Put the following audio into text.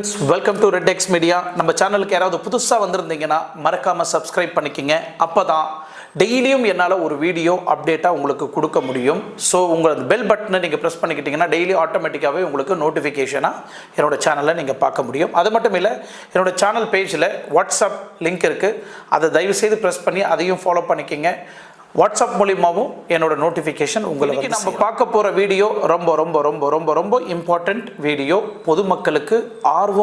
Friends, welcome to red X media. நம்ம சேனலுக்கு யாராவது புதுசாக வந்திருந்தீங்கன்னா மறக்காமல் சப்ஸ்கிரைப் பண்ணிக்கிங்க. அப்போ தான் டெய்லியும் என்னால் ஒரு வீடியோ அப்டேட்டாக உங்களுக்கு கொடுக்க முடியும். ஸோ உங்களது பெல் பட்டனை நீங்கள் ப்ரெஸ் பண்ணிக்கிட்டிங்கன்னா டெய்லி ஆட்டோமேட்டிக்காகவே உங்களுக்கு நோட்டிஃபிகேஷனாக என்னோடய சேனலில் நீங்கள் பார்க்க முடியும். அது மட்டும் இல்லை, என்னோடய சேனல் பேஜில் வாட்ஸ்அப் லிங்க் இருக்குது. அதை தயவுசெய்து ப்ரெஸ் பண்ணி அதையும் ஃபாலோ பண்ணிக்கிங்க. வாட்ஸ்அப் மூலியமாகவும் என்னோட நோட்டிஃபிகேஷன் உங்களுக்கு. நம்ம பார்க்க போகிற வீடியோ ரொம்ப ரொம்ப ரொம்ப ரொம்ப ரொம்ப இம்பார்ட்டண்ட் வீடியோ. பொதுமக்களுக்கு ஆர்வம்